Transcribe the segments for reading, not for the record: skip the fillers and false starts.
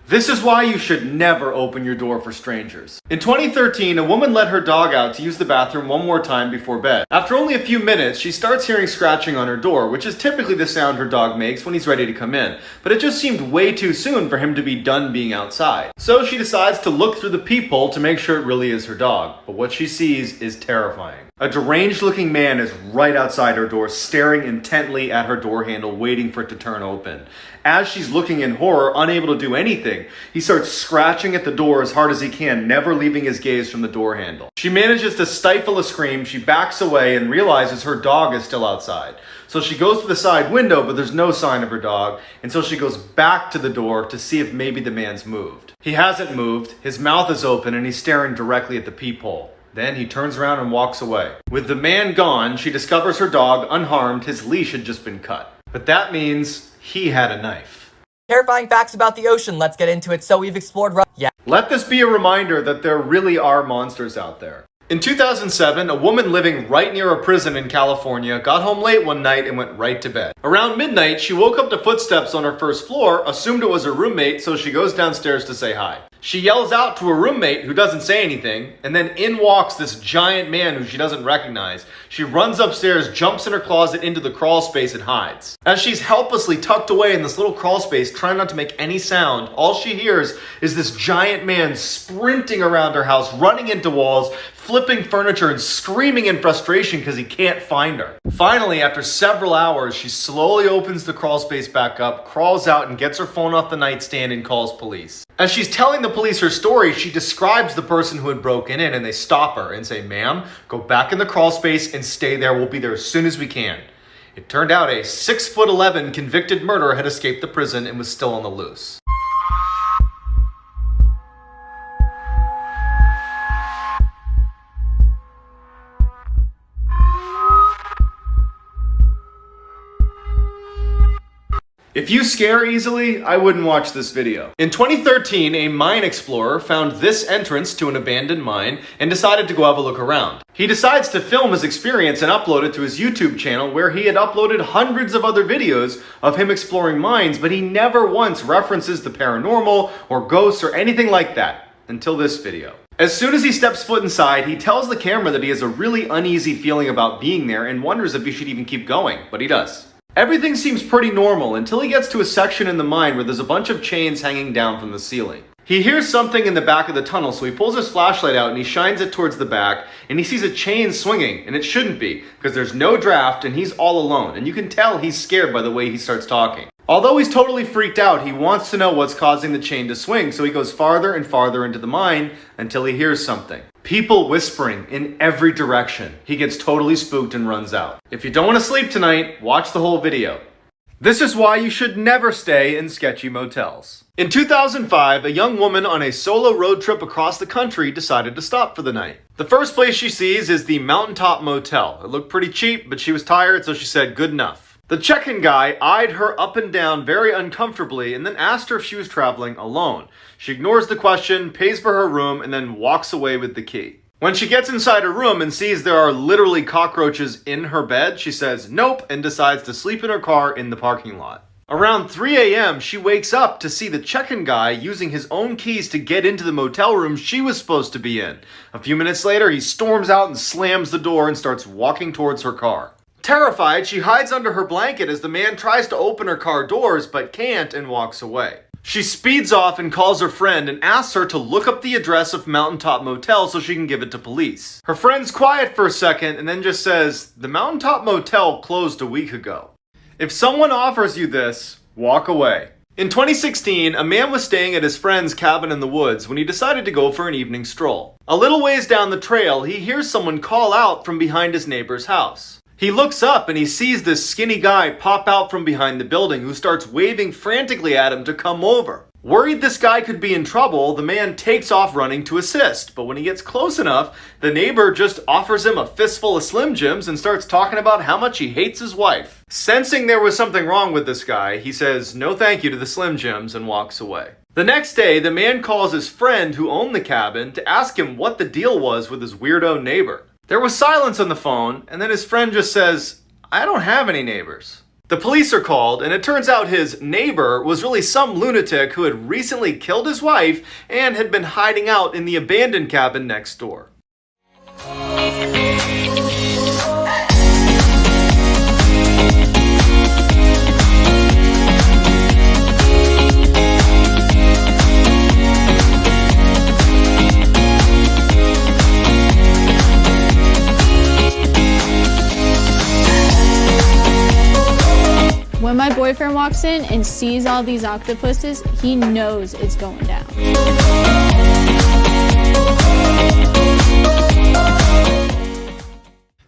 This is why you should never open your door for strangers. In 2013, a woman let her dog out to use the bathroom one more time before bed. After only a few minutes, she starts hearing scratching on her door, which is typically the sound her dog makes when he's ready to come in. But it just seemed way too soon for him to be done being outside. So she decides to look through the peephole to make sure it really is her dog. But what she sees is terrifying. A deranged-looking man is right outside her door, staring intently at her door handle, waiting for it to turn open. As she's looking in horror, unable to do anything, he starts scratching at the door as hard as he can, never leaving his gaze from the door handle. She manages to stifle a scream, she backs away and realizes her dog is still outside. So she goes to the side window, but there's no sign of her dog, and so she goes back to the door to see if maybe the man's moved. He hasn't moved, his mouth is open, and he's staring directly at the peephole. Then he turns around and walks away. With the man gone, she discovers her dog unharmed, his leash had just been cut. But that means he had a knife. Terrifying facts about the ocean. Let's get into it. So we've explored... Let this be a reminder that there really are monsters out there. In 2007, a woman living right near a prison in California got home late one night and went right to bed. Around midnight, she woke up to footsteps on her first floor, assumed it was her roommate, so she goes downstairs to say hi. She yells out to her roommate, who doesn't say anything, and then in walks this giant man who she doesn't recognize. She runs upstairs, jumps in her closet into the crawl space, and hides. As she's helplessly tucked away in this little crawl space, trying not to make any sound, all she hears is this giant man sprinting around her house, running into walls, flipping furniture, and screaming in frustration because he can't find her. Finally, after several hours, she slowly opens the crawl space back up, crawls out, and gets her phone off the nightstand and calls police. As she's telling the police her story, she describes the person who had broken in, and they stop her and say, "Ma'am, go back in the crawl space and stay there. We'll be there as soon as we can." It turned out a 6'11" convicted murderer had escaped the prison and was still on the loose. If you scare easily, I wouldn't watch this video. In 2013, a mine explorer found this entrance to an abandoned mine and decided to go have a look around. He decides to film his experience and upload it to his YouTube channel, where he had uploaded hundreds of other videos of him exploring mines, but he never once references the paranormal or ghosts or anything like that, until this video. As soon as he steps foot inside, he tells the camera that he has a really uneasy feeling about being there and wonders if he should even keep going, but he does. Everything seems pretty normal until he gets to a section in the mine where there's a bunch of chains hanging down from the ceiling. He hears something in the back of the tunnel, so he pulls his flashlight out and he shines it towards the back, and he sees a chain swinging, and it shouldn't be, because there's no draft and he's all alone, and you can tell he's scared by the way he starts talking. Although he's totally freaked out, he wants to know what's causing the chain to swing, so he goes farther and farther into the mine until he hears something. People whispering in every direction. He gets totally spooked and runs out. If you don't want to sleep tonight, watch the whole video. This is why you should never stay in sketchy motels. In 2005, a young woman on a solo road trip across the country decided to stop for the night. The first place she sees is the Mountaintop Motel. It looked pretty cheap, but she was tired, so she said good enough. The check-in guy eyed her up and down very uncomfortably and then asked her if she was traveling alone. She ignores the question, pays for her room, and then walks away with the key. When she gets inside her room and sees there are literally cockroaches in her bed, she says nope and decides to sleep in her car in the parking lot. Around 3 a.m., she wakes up to see the check-in guy using his own keys to get into the motel room she was supposed to be in. A few minutes later, he storms out and slams the door and starts walking towards her car. Terrified, she hides under her blanket as the man tries to open her car doors but can't and walks away. She speeds off and calls her friend and asks her to look up the address of Mountaintop Motel so she can give it to police. Her friend's quiet for a second and then just says, "The Mountaintop Motel closed a week ago." If someone offers you this, walk away. In 2016, a man was staying at his friend's cabin in the woods when he decided to go for an evening stroll. A little ways down the trail, he hears someone call out from behind his neighbor's house. He looks up and he sees this skinny guy pop out from behind the building who starts waving frantically at him to come over. Worried this guy could be in trouble, the man takes off running to assist, but when he gets close enough, the neighbor just offers him a fistful of Slim Jims and starts talking about how much he hates his wife. Sensing there was something wrong with this guy, he says no thank you to the Slim Jims and walks away. The next day, the man calls his friend who owned the cabin to ask him what the deal was with his weirdo neighbor. There was silence on the phone, and then his friend just says, "I don't have any neighbors." The police are called, and it turns out his neighbor was really some lunatic who had recently killed his wife and had been hiding out in the abandoned cabin next door. When my boyfriend walks in and sees all these octopuses, he knows it's going down.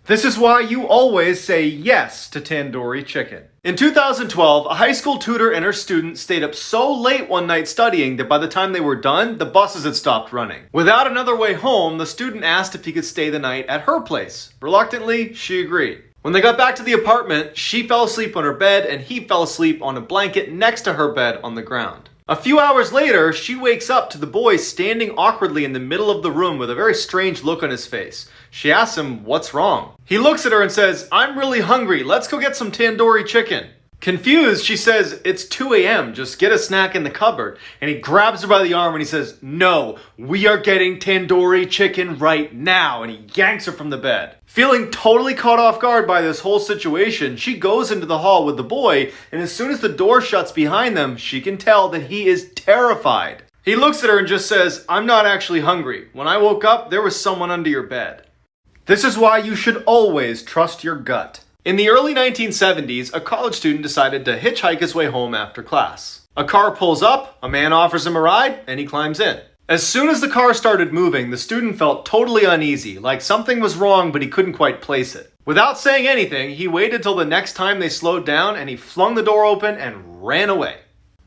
This is why you always say yes to tandoori chicken. In 2012, a high school tutor and her student stayed up so late one night studying that by the time they were done, the buses had stopped running. Without another way home, the student asked if he could stay the night at her place. Reluctantly, she agreed. When they got back to the apartment, she fell asleep on her bed and he fell asleep on a blanket next to her bed on the ground. A few hours later, she wakes up to the boy standing awkwardly in the middle of the room with a very strange look on his face. She asks him, "What's wrong?" He looks at her and says, "I'm really hungry. Let's go get some tandoori chicken." Confused, she says, "It's 2 a.m. Just get a snack in the cupboard." And he grabs her by the arm and he says, "No, we are getting tandoori chicken right now." And he yanks her from the bed. Feeling totally caught off guard by this whole situation, she goes into the hall with the boy, and as soon as the door shuts behind them, she can tell that he is terrified. He looks at her and just says, "I'm not actually hungry. When I woke up, there was someone under your bed." This is why you should always trust your gut. In the early 1970s, a college student decided to hitchhike his way home after class. A car pulls up, a man offers him a ride, and he climbs in. As soon as the car started moving, the student felt totally uneasy, like something was wrong but he couldn't quite place it. Without saying anything, he waited till the next time they slowed down and he flung the door open and ran away.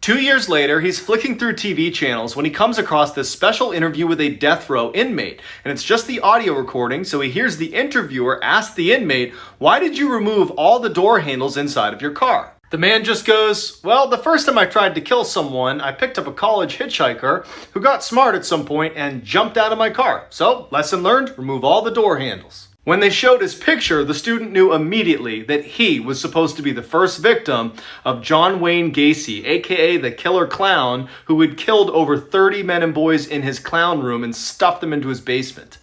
2 years later, he's flicking through TV channels when he comes across this special interview with a death row inmate. And it's just the audio recording, so he hears the interviewer ask the inmate, "Why did you remove all the door handles inside of your car?" The man just goes, "Well, the first time I tried to kill someone, I picked up a college hitchhiker who got smart at some point and jumped out of my car. So, lesson learned, remove all the door handles." When they showed his picture, the student knew immediately that he was supposed to be the first victim of John Wayne Gacy, aka the Killer Clown, who had killed over 30 men and boys in his clown room and stuffed them into his basement.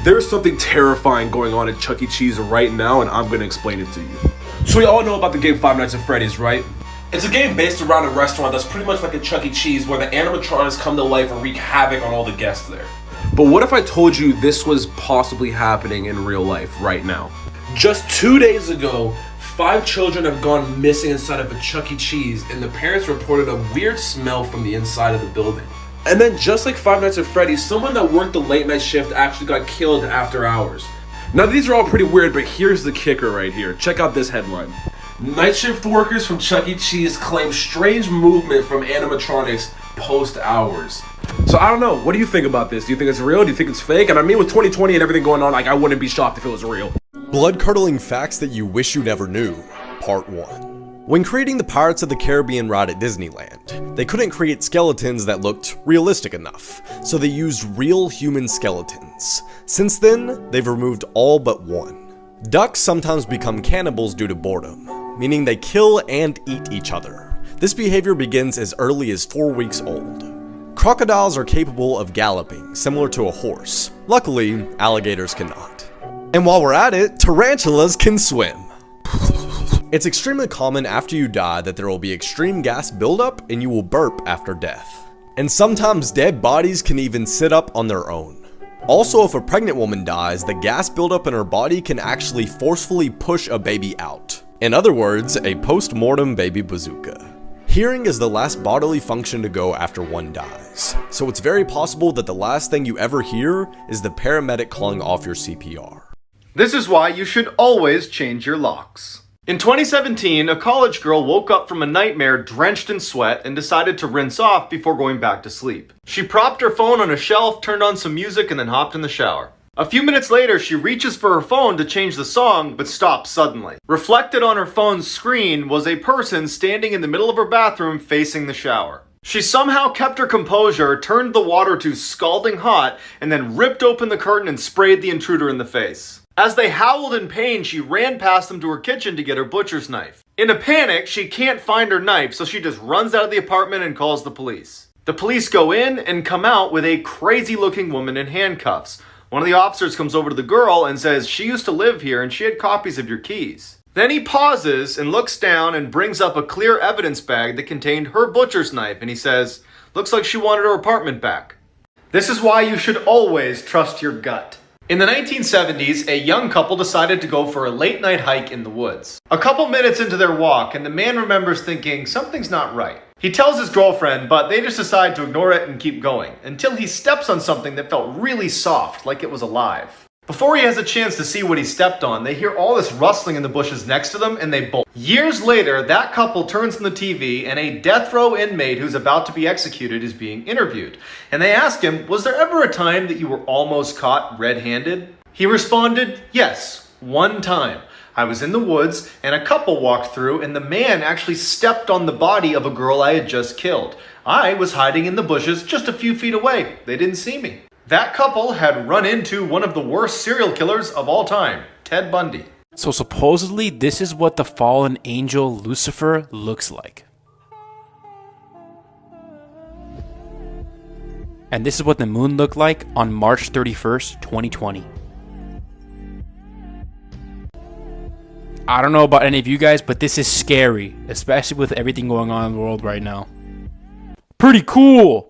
There's something terrifying going on at Chuck E. Cheese right now, and I'm gonna explain it to you. So we all know about the game Five Nights at Freddy's, right? It's a game based around a restaurant that's pretty much like a Chuck E. Cheese where the animatronics come to life and wreak havoc on all the guests there. But what if I told you this was possibly happening in real life right now? Just 2 days ago, 5 children have gone missing inside of a Chuck E. Cheese, and the parents reported a weird smell from the inside of the building. And then just like Five Nights at Freddy's, someone that worked the late night shift actually got killed after hours. Now these are all pretty weird, but here's the kicker right here. Check out this headline. Night shift workers from Chuck E. Cheese claim strange movement from animatronics post hours. So I don't know, what do you think about this? Do you think it's real? Do you think it's fake? And I mean, with 2020 and everything going on, like, I wouldn't be shocked if it was real. Blood-curdling facts that you wish you never knew, Part 1. When creating the Pirates of the Caribbean ride at Disneyland, they couldn't create skeletons that looked realistic enough, so they used real human skeletons. Since then, they've removed all but one. Ducks sometimes become cannibals due to boredom, meaning they kill and eat each other. This behavior begins as early as 4 weeks old. Crocodiles are capable of galloping, similar to a horse. Luckily, alligators cannot. And while we're at it, tarantulas can swim. It's extremely common after you die that there will be extreme gas buildup and you will burp after death. And sometimes dead bodies can even sit up on their own. Also, if a pregnant woman dies, the gas buildup in her body can actually forcefully push a baby out. In other words, a post-mortem baby bazooka. Hearing is the last bodily function to go after one dies, so it's very possible that the last thing you ever hear is the paramedic calling off your CPR. This is why you should always change your locks. In 2017, a college girl woke up from a nightmare drenched in sweat and decided to rinse off before going back to sleep. She propped her phone on a shelf, turned on some music, and then hopped in the shower. A few minutes later, she reaches for her phone to change the song, but stops suddenly. Reflected on her phone's screen was a person standing in the middle of her bathroom facing the shower. She somehow kept her composure, turned the water to scalding hot, and then ripped open the curtain and sprayed the intruder in the face. As they howled in pain, she ran past them to her kitchen to get her butcher's knife. In a panic, she can't find her knife, so she just runs out of the apartment and calls the police. The police go in and come out with a crazy-looking woman in handcuffs. One of the officers comes over to the girl and says she used to live here and she had copies of your keys. Then he pauses and looks down and brings up a clear evidence bag that contained her butcher's knife, and he says, "Looks like she wanted her apartment back." This is why you should always trust your gut. In the 1970s, a young couple decided to go for a late-night hike in the woods. A couple minutes into their walk, and the man remembers thinking something's not right. He tells his girlfriend, but they just decide to ignore it and keep going, until he steps on something that felt really soft, like it was alive. Before he has a chance to see what he stepped on, they hear all this rustling in the bushes next to them, and they bolt. Years later, that couple turns on the TV, and a death row inmate who's about to be executed is being interviewed. And they ask him, "Was there ever a time that you were almost caught red-handed?" He responded, "Yes, one time. I was in the woods, and a couple walked through, and the man actually stepped on the body of a girl I had just killed. I was hiding in the bushes just a few feet away. They didn't see me." That couple had run into one of the worst serial killers of all time, Ted Bundy. So supposedly, this is what the fallen angel Lucifer looks like. And this is what the moon looked like on March 31st, 2020. I don't know about any of you guys, but this is scary, especially with everything going on in the world right now. Pretty cool!